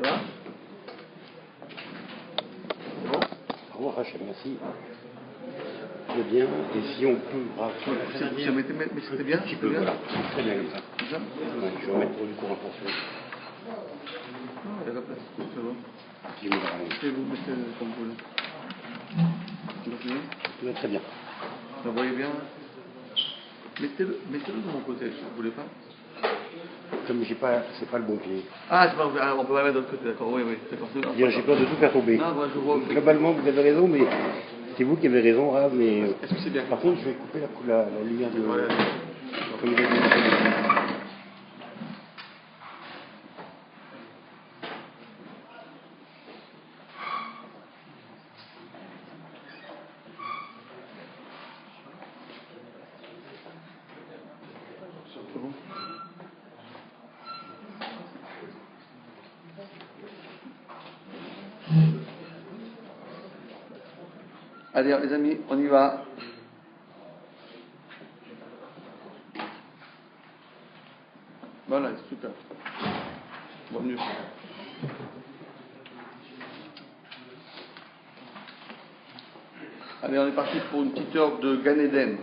Ça va? Bon. Au revoir Rachel, merci. C'est bien, et si on peut Mais c'était bien? Petit peu, voilà. Très bien comme ça. C'est ça? Ouais, je vais remettre pour du courant pour ça. Non, il y a la place, c'est bon. Si vous voulez. Mettez comme vous voulez. Tout va très bien. Vous voyez bien? Mettez-le de mon côté, vous voulez pas? Comme j'ai pas, c'est pas le bon pied. Ah, c'est pas, on peut pas mettre de l'autre côté, d'accord, oui, d'accord. J'ai peur de tout faire tomber. Non, moi je vois. Globalement, vous avez raison, mais c'est vous qui avez raison, Rav, mais. Est-ce que c'est bien? Par contre, je vais couper la lumière de. Voilà. Comme il a dit. C'est bon? Allez, les amis, on y va. Voilà, c'est super. Bon, mieux. Allez, on est parti pour une petite heure de Gan Eden.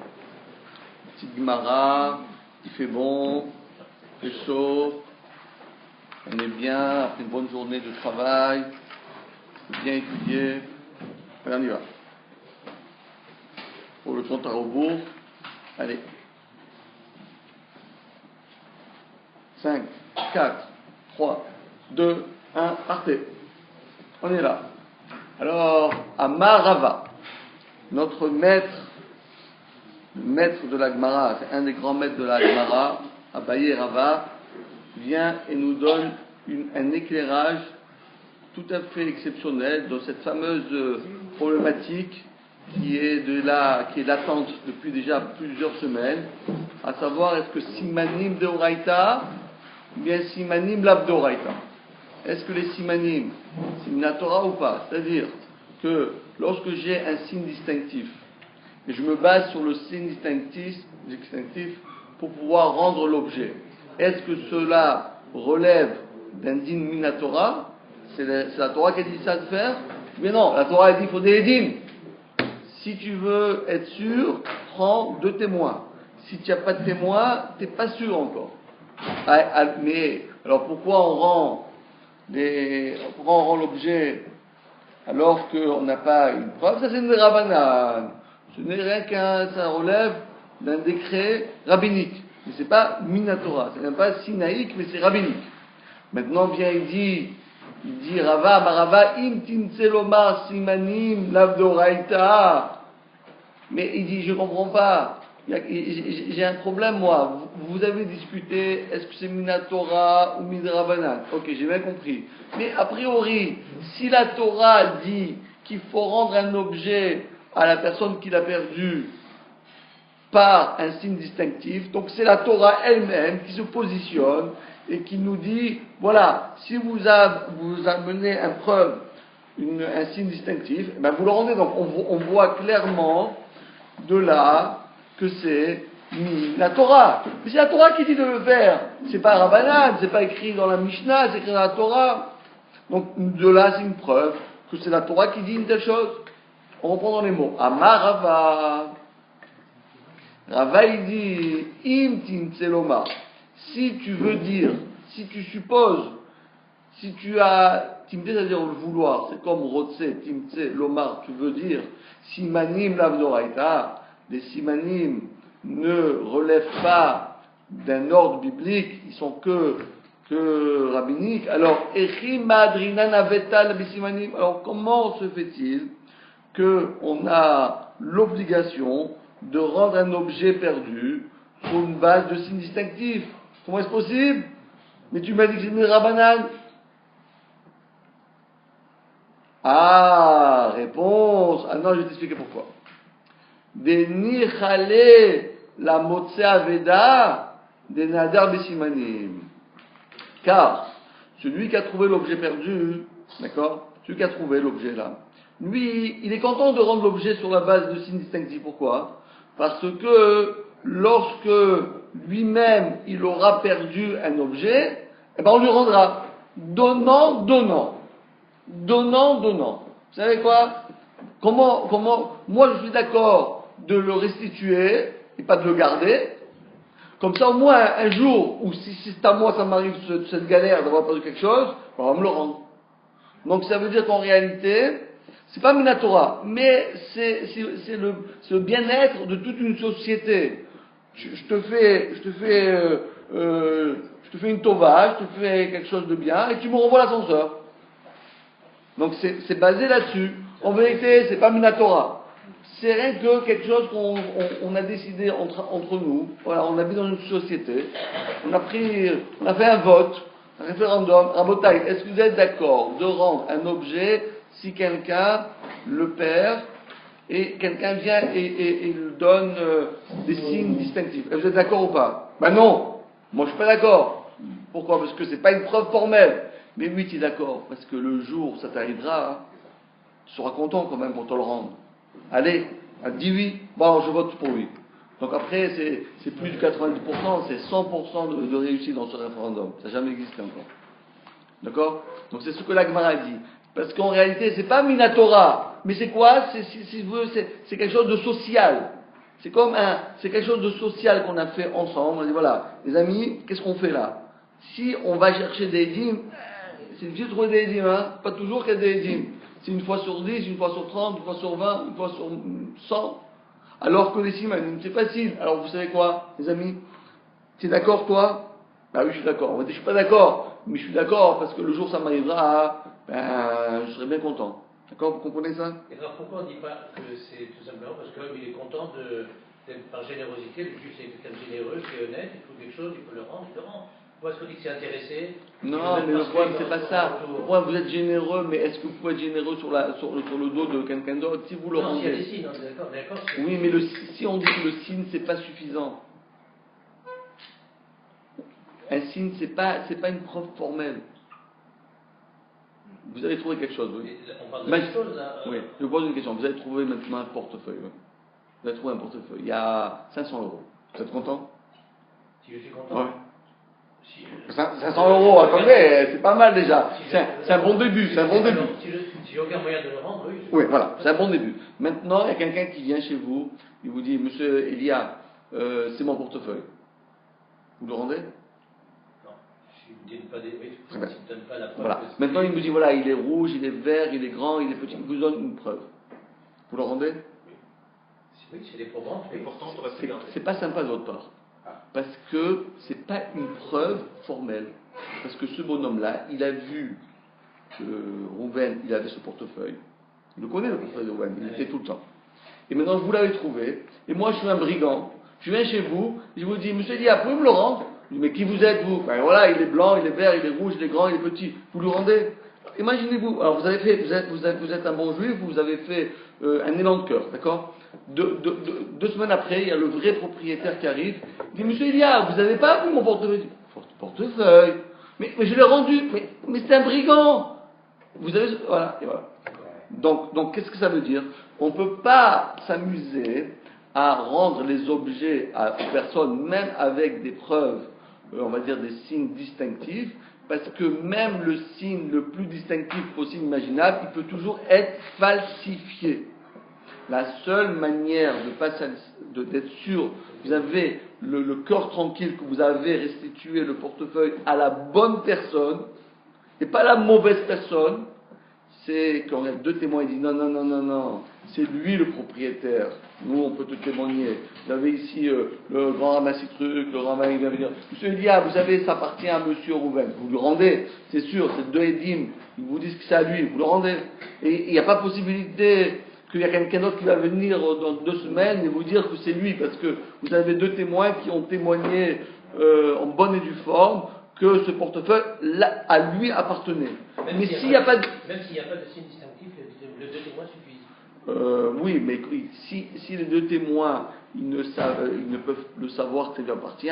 Petite Gemara, il fait bon, il fait chaud, on est bien, après une bonne journée de travail, bien étudié. Allez, on y va. Pour le compte à rebours, allez. 5, 4, 3, 2, 1, partez. On est là. Alors, Amar Rava, notre maître, le maître de la Gemara, c'est un des grands maîtres de la Gemara, Abaye Rava, vient et nous donne un éclairage tout à fait exceptionnel dans cette fameuse problématique qui est latente depuis déjà plusieurs semaines, à savoir est-ce que Simanim de Oraita ou bien Simanim l'Abdoraita. Est-ce que les Simanim, c'est une Torah ou pas? C'est-à-dire que lorsque j'ai un signe distinctif, et je me base sur le signe distinctif pour pouvoir rendre l'objet, est-ce que cela relève d'un din minatora? C'est la Torah qui a dit ça de faire? Mais non, la Torah a dit qu'il faut des din. Si tu veux être sûr, prends 2 témoins. Si tu n'as pas de témoins, tu n'es pas sûr encore. Mais alors pourquoi on rend l'objet alors qu'on n'a pas une preuve? Ça c'est une rabbana. Ce n'est rien ça relève d'un décret rabbinique. Mais c'est pas minatora, c'est même pas sinaïque, mais c'est rabbinique. Maintenant vient il dit Rava, Marava, im tinselomar simanim lavdoraita. Mais il dit, je comprends pas. J'ai un problème, moi. Vous avez discuté, est-ce que c'est minatora ou midrabanan? Ok, j'ai bien compris. Mais a priori, si la Torah dit qu'il faut rendre un objet à la personne qui l'a perdu par un signe distinctif, donc c'est la Torah elle-même qui se positionne et qui nous dit, voilà, si vous amenez un preuve, un signe distinctif, eh ben vous le rendez. Donc on voit clairement de là que c'est la Torah. Mais c'est la Torah qui dit de le faire. C'est pas Rabbanan, c'est pas écrit dans la Mishnah, c'est écrit dans la Torah. Donc de là c'est une preuve que c'est la Torah qui dit une telle chose. On reprend dans les mots. Amar Rava. Rava il dit im tinseloma. Si tu veux dire, si tu supposes, si tu as timte, c'est-à-dire le vouloir, c'est comme rotse, timte, lomar, tu veux dire simanim l'avdoraita, les simanim ne relèvent pas d'un ordre biblique, ils sont que rabbiniques. Alors, alors comment se fait-il qu'on a l'obligation de rendre un objet perdu sur une base de signes distinctifs? Comment est-ce possible? Mais tu m'as dit que c'est une rabbanan. Ah, réponse. Ah non, je vais t'expliquer pourquoi. Des nichale la motse aveda des nadar besimanim. Car celui qui a trouvé l'objet perdu, d'accord, celui qui a trouvé l'objet là, lui, il est content de rendre l'objet sur la base de signes distinctifs. Pourquoi? Parce que lorsque lui-même il aura perdu un objet, eh ben on lui rendra. donnant, donnant. Donnant, donnant. Vous savez quoi? Moi je suis d'accord de le restituer et pas de le garder. Comme ça, au moins, un jour, ou si c'est à moi, ça m'arrive cette galère d'avoir perdu quelque chose, on va me le rendre. Donc ça veut dire qu'en réalité, c'est pas Minatora, mais c'est le bien-être de toute une société. Je te fais une tova, je te fais quelque chose de bien, et tu me renvoies l'ascenseur. Donc c'est basé là-dessus. En vérité, c'est pas Minatora. C'est rien que quelque chose qu'on a décidé entre nous. Voilà, on habite dans une société. On a fait un vote, un référendum. Rabotaï, est-ce que vous êtes d'accord de rendre un objet si quelqu'un le perd et quelqu'un vient et lui donne des signes distinctifs? Est-ce que vous êtes d'accord ou pas? Ben non, moi je suis pas d'accord. Pourquoi? Parce que c'est pas une preuve formelle. Mais oui, tu es d'accord, parce que le jour où ça t'arrivera, hein, tu seras content quand même pour te le rendre. Allez, elle dit oui, bon, je vote pour oui. Donc après, c'est plus de 90%, c'est 100% de réussite dans ce référendum. Ça n'a jamais existé encore. D'accord? Donc c'est ce que la Gemara dit. Parce qu'en réalité, c'est pas Minatora, mais c'est quoi? C'est quelque chose de social. C'est quelque chose de social qu'on a fait ensemble. On dit voilà, les amis, qu'est-ce qu'on fait là? Si on va chercher des dîmes, c'est difficile de trouver des dîmes, hein? Pas toujours qu'il y a des dîmes. C'est une fois sur 10, une fois sur 30, une fois sur 20, une fois sur 100. Alors que les simanim, c'est facile. Alors vous savez quoi, les amis? Tu es d'accord, toi? Bah oui, je suis d'accord. On va dire, je suis pas d'accord, mais je suis d'accord parce que le jour où ça m'arrivera, je serai bien content. D'accord? Vous comprenez ça? Et alors pourquoi on ne dit pas que c'est tout simplement parce qu'il est content par générosité, le juif c'est quelqu'un de généreux, qui est honnête, il trouve quelque chose, il peut le rendre, il le rend. Pourquoi est-ce qu'on dit que c'est intéressé? Non, mais le problème, c'est pas ça. Pourquoi vous êtes généreux, mais est-ce que vous pouvez être généreux sur le dos de quelqu'un d'autre si vous le rendez? Non, s'il y a des signes, on est d'accord. Oui, mais si on dit que le signe, c'est pas suffisant. Un signe, c'est pas une preuve formelle. Vous avez trouvé quelque chose, oui. On parle de quelque chose, là. Oui, je vous pose une question. Vous avez trouvé maintenant un portefeuille. Oui. Vous avez trouvé un portefeuille. Il y a 500 euros. Vous êtes content? Si je suis content? Oui. 500 euros, attendez, c'est pas mal déjà. C'est un bon début, c'est un bon début. Si j'ai aucun moyen de le rendre, oui. Oui, voilà, c'est un bon début. Maintenant, il y a quelqu'un qui vient chez vous, il vous dit, Monsieur Elia, c'est mon portefeuille. Vous le rendez? Non, je ne donne pas la preuve. Voilà. Maintenant, il vous dit, voilà, il est rouge, il est vert, il est grand, il est petit. Il vous donne une preuve. Vous le rendez? Oui, c'est des probants. Et pourtant, on va se garder. C'est pas sympa de votre part. Parce que c'est pas une preuve formelle. Parce que ce bonhomme-là, il a vu que Rouven, il avait ce portefeuille. Il le connaît, le portefeuille de Rouven, il était tout le temps. Et maintenant, vous l'avez trouvé, et moi, je suis un brigand. Je viens chez vous, et je vous dis, Monsieur Elia, pouvez me le rendre? Je dis, mais qui vous êtes, vous? Ben voilà, il est blanc, il est vert, il est rouge, il est grand, il est petit. Vous le rendez? Imaginez-vous, alors vous êtes un bon juif, vous avez fait un élan de cœur, d'accord? 2 semaines après, il y a le vrai propriétaire qui arrive. Il dit, Monsieur Elia, vous n'avez pas vu mon portefeuille? Portefeuille? Mais je l'ai rendu. Mais c'est un brigand. Vous avez, voilà, et voilà. Donc, qu'est-ce que ça veut dire? On ne peut pas s'amuser à rendre les objets aux personnes, même avec des preuves, on va dire des signes distinctifs, parce que même le signe le plus distinctif possible, imaginable, il peut toujours être falsifié. La seule manière d'être sûr, vous avez le cœur tranquille, que vous avez restitué le portefeuille à la bonne personne, et pas la mauvaise personne, c'est quand il y a 2 témoins, ils disent non, c'est lui le propriétaire, nous on peut te témoigner. Vous avez ici le grand ramassis truc, le grand ramassis, il va venir, Monsieur Elia, vous savez, ça appartient à Monsieur Rouven, vous le rendez, c'est sûr, c'est 2 édimes, ils vous disent que c'est à lui, vous le rendez, et il n'y a pas possibilité qu'il y a quelqu'un d'autre qui va venir dans 2 semaines et vous dire que c'est lui, parce que vous avez 2 témoins qui ont témoigné en bonne et due forme que ce portefeuille à lui appartenait. Mais s'il n'y a pas de... Même s'il n'y a pas de signe distinctif, les 2 témoins suffisent. Oui, mais si les 2 témoins ils ne peuvent le savoir que ça lui appartient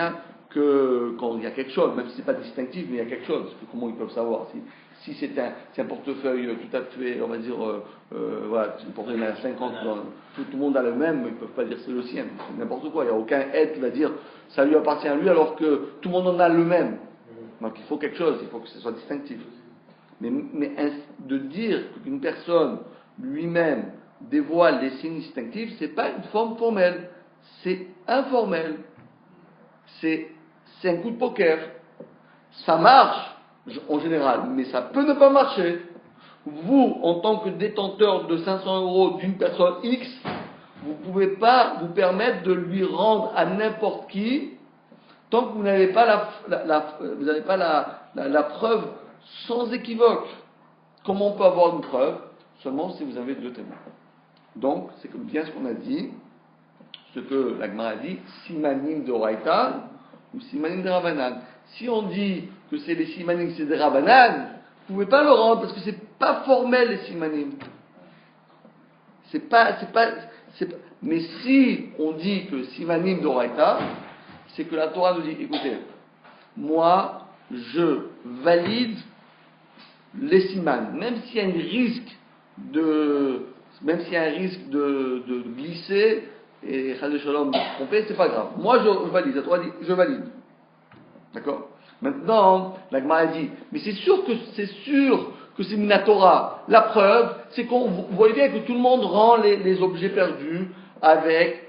que quand il y a quelque chose, même si c'est pas distinctif, mais il y a quelque chose. Parce que comment ils peuvent savoir si c'est un portefeuille tout à fait, on va dire, voilà, c'est un portefeuille à 50, tout le monde a le même, mais ils ne peuvent pas dire c'est le sien, c'est n'importe quoi. Il n'y a aucun aide qui va dire ça lui appartient à lui alors que tout le monde en a le même. Donc il faut quelque chose, il faut que ce soit distinctif. Mais de dire qu'une personne lui-même dévoile des signes distinctifs, c'est pas une forme formelle, c'est informel. C'est un coup de poker. Ça marche en général, mais ça peut ne pas marcher. Vous, en tant que détenteur de 500 € d'une personne X, vous ne pouvez pas vous permettre de lui rendre à n'importe qui tant que vous n'avez pas la preuve sans équivoque. Comment on peut avoir une preuve? Seulement si vous avez 2 témoins. Donc, c'est bien ce qu'on a dit, ce que la Gemara a dit, simanim de Oraita ou simanim de Rabanan. Si on dit que c'est les simanim, c'est des Rabanan, vous ne pouvez pas le rendre parce que c'est pas formel les simanim. Mais si on dit que simanim d'Oraita, c'est que la Torah nous dit, écoutez, moi, je valide les siman, même s'il y a un risque de glisser et Chazé Shalom de se tromper, c'est pas grave. Moi, je valide. La Torah dit, je valide. D'accord? Maintenant, la Gemara dit, mais c'est sûr que c'est Minatora. La preuve, c'est qu'on, vous voyez bien que tout le monde rend les objets perdus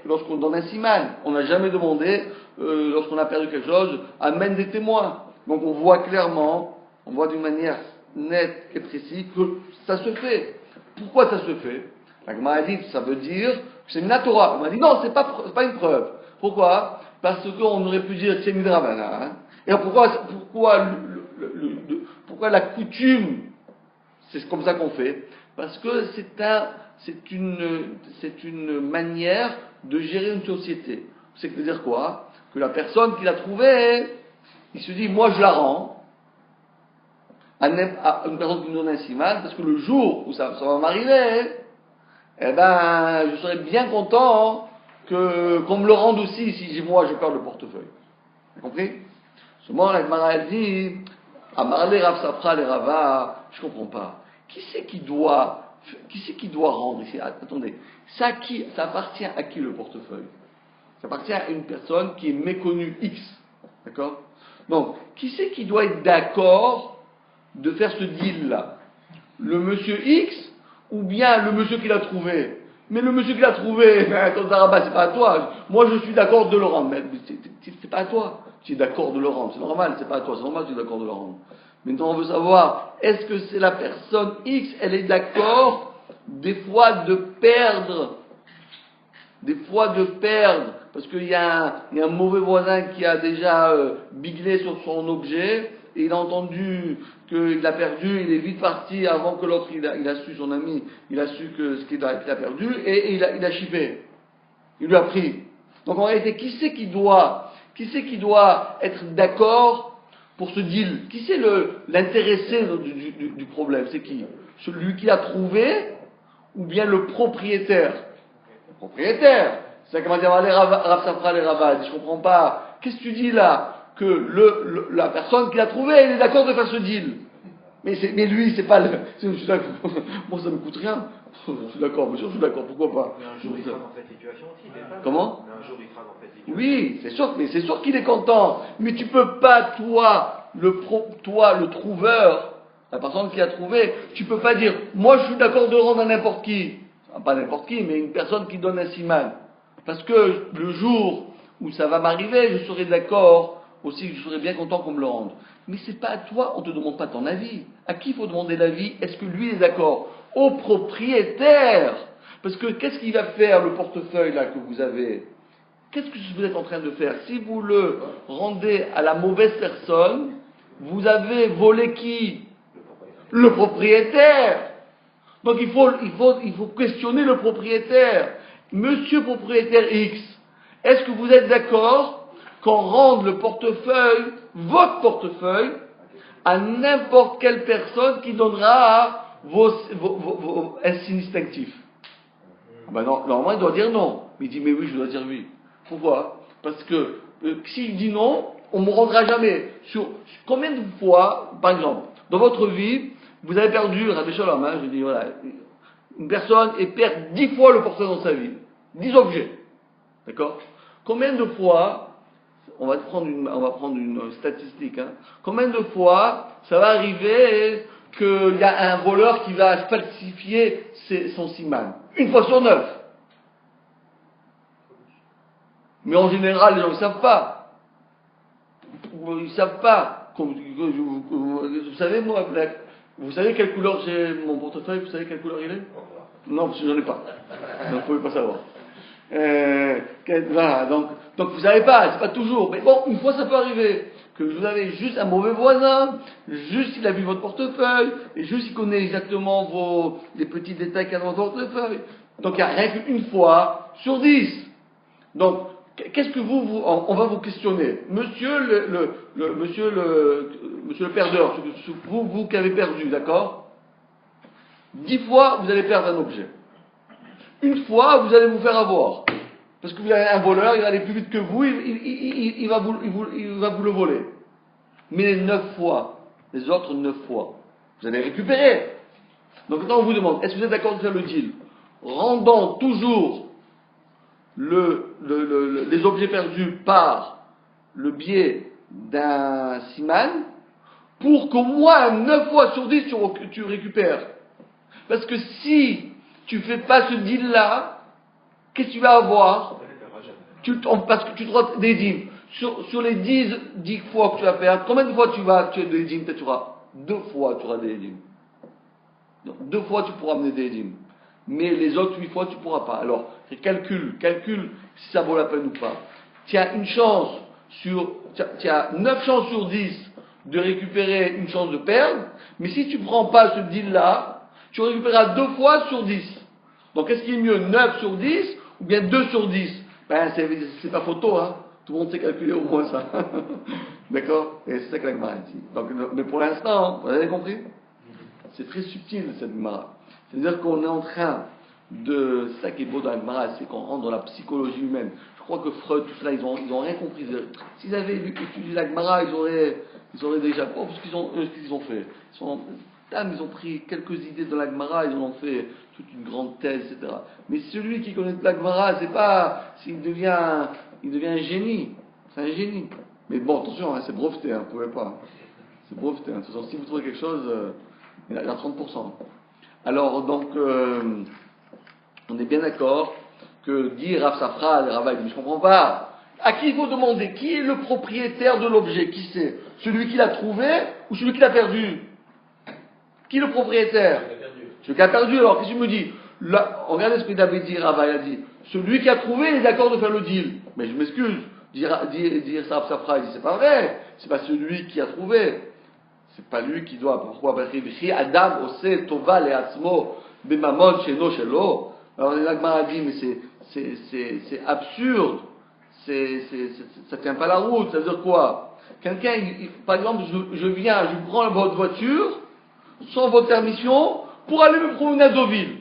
lorsqu'on donne un siman. On n'a jamais demandé, lorsqu'on a perdu quelque chose, amène des témoins. Donc on voit clairement, on voit d'une manière nette et précise que ça se fait. Pourquoi ça se fait? La Gemara a dit, ça veut dire que c'est Minatora. On m'a dit, non, c'est pas une preuve. Pourquoi? Parce qu'on aurait pu dire que c'est Midrabana. Hein. Et alors pourquoi la coutume, c'est comme ça qu'on fait? Parce que c'est une manière de gérer une société. C'est que dire quoi? Que la personne qui l'a trouvée, il se dit, moi je la rends à une personne qui me donne un siman, parce que le jour où ça va m'arriver, eh ben, je serais bien content qu'on me le rende aussi si moi je perds le portefeuille. Vous avez compris? Seulement, la Gemara elle dit, Amarle Rav Safra le Rava, je comprends pas. Qui c'est qui doit rendre ici? Attendez, ça appartient à qui le portefeuille? Ça appartient à une personne qui est méconnue X. D'accord? Donc, qui c'est qui doit être d'accord de faire ce deal-là? Le monsieur X ou bien le monsieur qui l'a trouvé? Mais le monsieur qui l'a trouvé, ton Zaraba, c'est pas à toi. Moi, je suis d'accord de le rendre. Mais c'est pas à toi. Tu es d'accord de le rendre. C'est normal, c'est pas à toi. C'est normal que tu es d'accord de le rendre. Maintenant, on veut savoir, est-ce que c'est la personne X, elle est d'accord des fois de perdre, parce qu'il y a un mauvais voisin qui a déjà biglé sur son objet, et il a entendu qu'il a perdu, il est vite parti avant que l'autre, il a su, son ami, il a su que ce qu'il a perdu, et il a chiffé. Il lui a pris. Donc en réalité, qui c'est qui doit être d'accord pour ce deal? Qui c'est l'intéressé du problème? C'est qui? Celui qui l'a trouvé, ou bien le propriétaire? Le propriétaire. C'est ça qu'on va dire, Rav Safra les Ravad. Je comprends pas. Qu'est-ce que tu dis là? Que la personne qui l'a trouvé, elle est d'accord de faire ce deal. Mais lui, c'est pas je suis d'accord. Moi, ça me coûte rien. Je suis d'accord, monsieur, je suis d'accord. Pourquoi pas? Mais un jour, il sera dans cette situation aussi, n'est-ce pas? Comment? Mais un jour, il sera dans cette situation. Oui, c'est sûr qu'il est content. Mais tu peux pas, toi, le trouveur, la personne qui a trouvé, tu peux pas dire, moi, je suis d'accord de rendre à n'importe qui. Pas n'importe qui, mais une personne qui donne un siman. Parce que le jour où ça va m'arriver, je serai d'accord aussi, je serais bien content qu'on me le rende. Mais c'est pas à toi, on te demande pas ton avis. À qui il faut demander l'avis? Est-ce que lui est d'accord? Au propriétaire. Parce que qu'est-ce qu'il va faire, le portefeuille là que vous avez? Qu'est-ce que vous êtes en train de faire? Si vous le rendez à la mauvaise personne, vous avez volé qui? Le propriétaire. Donc il faut questionner le propriétaire. Monsieur propriétaire X, est-ce que vous êtes d'accord qu'on rende le portefeuille, votre portefeuille, à n'importe quelle personne qui donnera un signe distinctif? Ben non, normalement, il doit dire non. Mais il dit, mais oui, je dois dire oui. Pourquoi? Parce que s'il dit non, on ne me rendra jamais. Sur combien de fois, par exemple, dans votre vie, vous avez perdu, Rabbi Shalom, je dis, voilà, une personne perd 10 fois le portefeuille dans sa vie. 10 objets. D'accord? Combien de fois on va prendre une statistique. Hein. Combien de fois ça va arriver qu'il y a un voleur qui va falsifier son siman? 1 fois sur 9. Mais en général, les gens ne savent pas. Ils ne savent pas. Vous savez, moi, vous savez quelle couleur j'ai mon portefeuille? Vous savez quelle couleur il est? Non, parce que j'en ai pas. Donc, vous ne pouvez pas savoir. Voilà, donc vous ne savez pas, c'est pas toujours. Mais bon, une fois ça peut arriver. Que vous avez juste un mauvais voisin, juste il a vu votre portefeuille, et juste il connaît exactement les petits détails qu'il y a dans votre portefeuille. Donc il n'y a rien qu'une fois sur 10. Donc, qu'est-ce que on va vous questionner. Monsieur le perdeur, vous qui avez perdu, d'accord? 10 fois, vous allez perdre un objet. 1 fois, vous allez vous faire avoir. Parce que vous avez un voleur, il va aller plus vite que vous, il va vous le voler. Mais les 9 fois, les autres 9 fois, vous allez récupérer. Donc maintenant on vous demande, est-ce que vous êtes d'accord de faire le deal? Rendant toujours les objets perdus par le biais d'un siman, pour qu'au moins 9 fois sur 10 tu récupères. Parce que si tu fais pas ce deal-là, qu'est-ce que tu vas avoir? Parce que tu dois des dîmes. Sur les 10 fois que tu vas perdre, combien de fois tu as des dîmes? Peut-être tu auras 2 fois tu auras des dîmes. Donc 2 fois tu pourras amener des dîmes. Mais les autres 8 fois tu ne pourras pas. Alors, calcule si ça vaut la peine ou pas. Tu as 9 chances sur 10 de récupérer une chance de perdre, mais si tu ne prends pas ce deal-là, tu récupéreras 2 fois sur 10. Donc est-ce qu'il est mieux 9 sur 10 ou bien 2 sur 10? Ben, c'est pas photo, hein. Tout le monde sait calculer au moins ça. D'accord? Et c'est ça que la Gemara dit. Donc, mais pour l'instant, vous avez compris? C'est très subtil cette Gemara. C'est-à-dire qu'on est en train de. C'est ça qui est beau dans la Gemara, c'est qu'on rentre dans la psychologie humaine. Je crois que Freud, tout cela, ils ont rien compris. S'ils avaient étudié la Gemara, ils auraient déjà. Oh, ce qu'ils ont fait. Ils ont pris quelques idées de la Gemara, ils en ont fait toute une grande thèse, etc. Mais celui qui connaît la Gemara, c'est pas. Il devient un génie. C'est un génie. Mais bon, attention, hein, c'est breveté, hein, vous pouvez pas. C'est breveté. Hein. Si vous trouvez quelque chose, il y a 30%. Alors, donc, on est bien d'accord que dire Rav Safra, Rav, je ne comprends pas. À qui il faut demander? Qui est le propriétaire de l'objet? Qui c'est? Celui qui l'a trouvé ou celui qui l'a perdu? Qui est le propriétaire? Celui qui a perdu. Alors, qu'est-ce que je me dis? Là, regardez ce que David dit, Rav a dit. Celui qui a trouvé, il est d'accord de faire le deal. Mais je m'excuse. Dire Rav Safra, il dit c'est pas vrai. C'est pas celui qui a trouvé. C'est pas lui qui doit. Pourquoi? Parce que Adam ose tova le'atzmo b'mamon sheno shelo. Alors la Gemara dit mais c'est absurde. Ça tient pas la route. Ça veut dire quoi? Quelqu'un, par exemple, je prends votre voiture sans votre permission pour aller me promener à Deauville.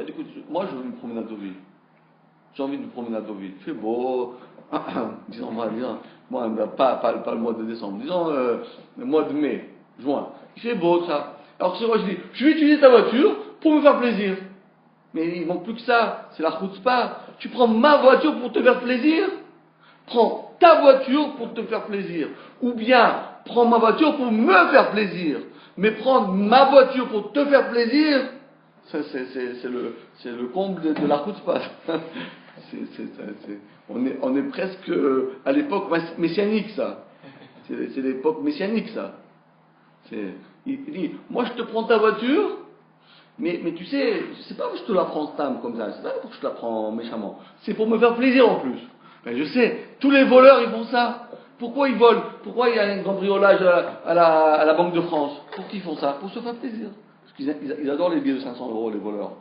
Écoute, moi je veux me promener à Deauville. J'ai envie de me promener à Deauville. Il fait beau. Disons, on va dire, moi, pas le mois de décembre, disons le mois de mai, juin. Il fait beau, ça. Alors c'est moi, je vais utiliser ta voiture pour me faire plaisir. Mais il manque plus que ça, c'est la chutzpah. Tu prends ma voiture pour te faire plaisir? Prends ta voiture pour te faire plaisir. Ou bien, prends ma voiture pour me faire plaisir. Mais prendre ma voiture pour te faire plaisir, ça, c'est le comble de la chutzpah. On est presque à l'époque messianique, ça. C'est l'époque messianique, ça. Il dit, moi je te prends ta voiture, mais tu sais, c'est pas que je te la prends stable comme ça, c'est pas pour que je te la prends méchamment. C'est pour me faire plaisir en plus. Ben, je sais, tous les voleurs ils font ça. Pourquoi ils volent? Pourquoi il y a un cambriolage à la Banque de France? Pourquoi ils font ça? Pour se faire plaisir. Parce qu'ils adorent les billets de 500 €, les voleurs.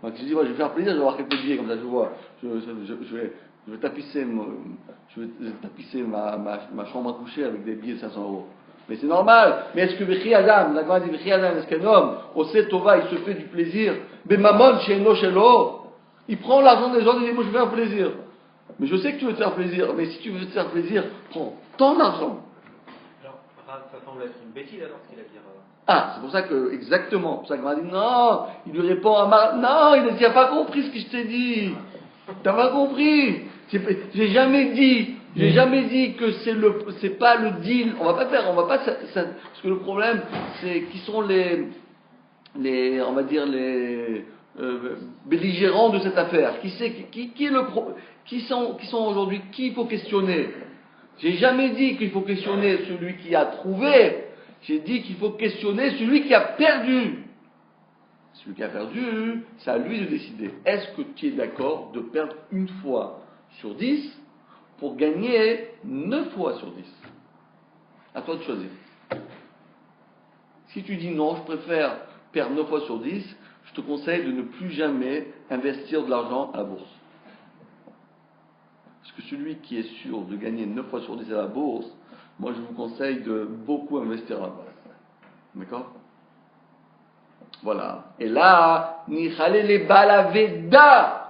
Donc je dis, ouais, je vais faire plaisir, je vais avoir quelques billets comme ça, je vois. Je vais tapisser ma chambre à coucher avec des billets de 500 €. Mais c'est normal. Mais est-ce que V'chi Adam, la Gemara dit V'chi Adam, est-ce qu'un homme, au Tova, il se fait du plaisir? Mais Mamon, Sheno Shelo, il prend l'argent des autres et dit, moi je vais faire plaisir. Mais je sais que tu veux te faire plaisir, mais si tu veux te faire plaisir, prends ton argent. Alors, ça semble être une bêtise alors ce qu'il a dit. Ah, c'est pour ça que, exactement, pour ça qu'il m'a dit, non, il lui répond à non, il n'a pas compris ce que je t'ai dit. T'as pas compris. J'ai jamais dit J'ai jamais dit que c'est pas le deal. On va pas, parce que le problème, c'est qui sont on va dire les belligérants de cette affaire. Qui sont aujourd'hui, qui il faut questionner? J'ai jamais dit qu'il faut questionner celui qui a trouvé. J'ai dit qu'il faut questionner celui qui a perdu. Celui qui a perdu, c'est à lui de décider. Est-ce que tu es d'accord de perdre une fois sur 10 pour gagner 9 fois sur 10? À toi de choisir. Si tu dis non, je préfère perdre 9 fois sur 10, je te conseille de ne plus jamais investir de l'argent à la bourse. Parce que celui qui est sûr de gagner 9 fois sur 10 à la bourse, moi je vous conseille de beaucoup investir là-bas. D'accord? Voilà. Et là, Nichale les balaveda.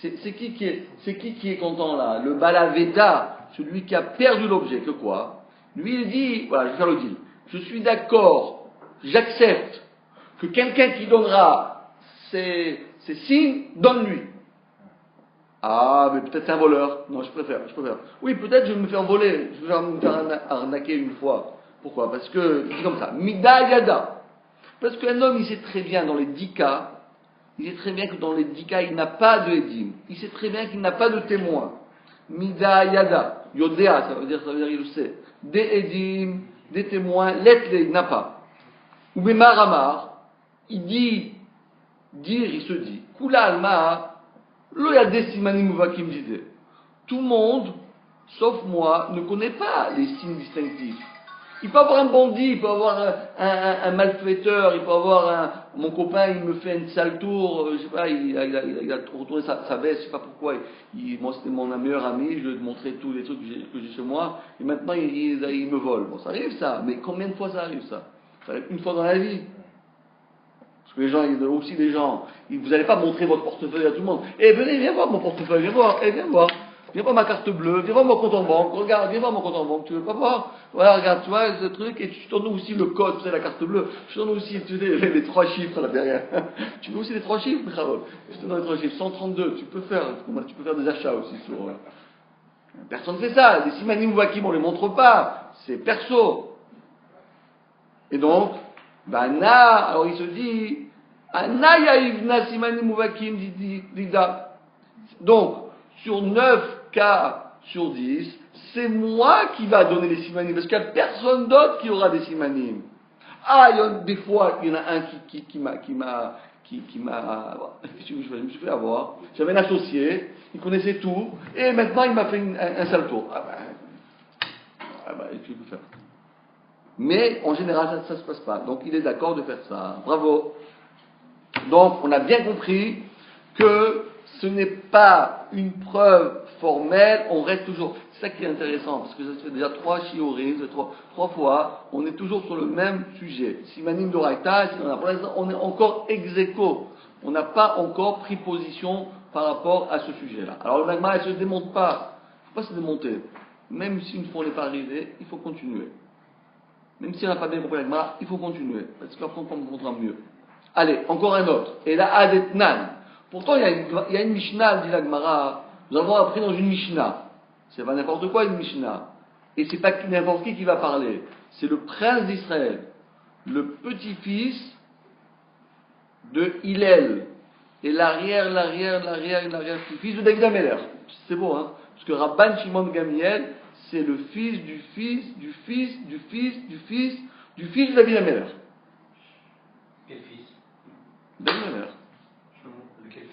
C'est qui est content là? Le balaveda, celui qui a perdu l'objet. Que quoi? Lui il dit, voilà, je vais faire le deal. Je suis d'accord, j'accepte que quelqu'un qui donnera ses signes, donne-lui. Ah, mais peut-être c'est un voleur. Non, je préfère. Oui, peut-être je vais me faire voler, je vais me faire arnaquer une fois. Pourquoi? Parce que, je dis comme ça, Mida Yada. Parce qu'un homme, il sait très bien dans les 10 cas, il sait très bien que dans les 10 cas, il n'a pas de Edim. Il sait très bien qu'il n'a pas de témoin. Mida Yada. Yodea, ça veut dire il le sait. Des Edim, des témoins, l'etle, il n'a pas. Ou Maramar, il dit, il se dit, Kula Alma, lo yade simanim uvakim disait. Tout le monde, sauf moi, ne connaît pas les signes distinctifs. Il peut avoir un bandit, il peut avoir un malfaiteur, il peut avoir mon copain, il me fait une sale tour, je sais pas, il a retourné sa veste, je sais pas pourquoi, moi c'était mon meilleur ami, je lui ai montré tous les trucs que j'ai chez moi, et maintenant il me vole. Bon, ça arrive ça, mais combien de fois ça arrive ça? Ça arrive une fois dans la vie. Parce que les gens, vous n'allez pas montrer votre portefeuille à tout le monde. Eh, venez, viens voir mon portefeuille, viens voir. Viens voir ma carte bleue, viens voir mon compte en banque, regarde, viens voir mon compte en banque, tu veux pas voir? Voilà, regarde, tu vois, ce truc, et tu donnes aussi le code, tu sais, la carte bleue, je te donne aussi, tu sais, les 3 chiffres là derrière. Tu veux aussi les 3 chiffres, Michael? Je te donne les 3 chiffres, 132, tu peux faire des achats aussi sur. Personne ne fait ça, les simanim wakim, on les montre pas, c'est perso. Et donc, alors il se dit, Ana yaivna simanim wakim dida. Donc, sur 9 cas sur 10, c'est moi qui va donner les simanim, parce qu'il n'y a personne d'autre qui aura des simanim. Des fois, il y en a un qui m'a, je me suis fait avoir, j'avais un associé, il connaissait tout, et maintenant il m'a fait un sale tour. Et puis, faire. Mais, en général, ça ne se passe pas. Donc, il est d'accord de faire ça. Bravo. Donc, on a bien compris que ce n'est pas une preuve formelle, on reste toujours. C'est ça qui est intéressant, parce que ça fait déjà 3 shiurim, 3 fois, on est toujours sur le même sujet. Simanim d'Oraita, pour l'instant, on est encore ex aequo. On n'a pas encore pris position par rapport à ce sujet-là. Alors le magma, elle ne se démonte pas. Il ne faut pas se démonter. Même si une fois on n'est pas arrivé, il faut continuer. Même si on n'a pas bien compris la Gemara, il faut continuer. Parce qu'après on comprendra mieux. Allez, encore un autre. Et là, Adetnan. Pourtant, il y a une Mishnah, dit la Gemara. Nous avons appris dans une Mishnah. C'est pas n'importe quoi une Mishnah. Et c'est pas n'importe qui va parler. C'est le prince d'Israël. Le petit-fils de Hillel. Et l'arrière-petit-fils de David Ameller. C'est beau, hein? Parce que Rabban Shimon Gamiel, c'est le fils du fils du fils du fils du fils du fils de David Ameller. Quel fils? David Ameller.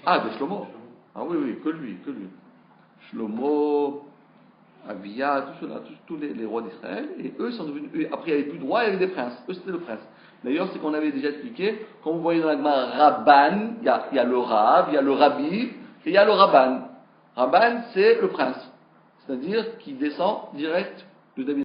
De Shlomo. Ah oui, que lui. Shlomo, Abia, tout cela, tous les rois d'Israël, et eux sont devenus, après il n'y avait plus de rois, il y avait des princes. Eux c'était le prince. D'ailleurs, c'est qu'on avait déjà expliqué, quand vous voyez dans la Gemara Rabban, il y a le Rab, il y a le Rabbi, et il y a le Rabban. Rabban, c'est le prince. C'est-à-dire qui descend direct de David.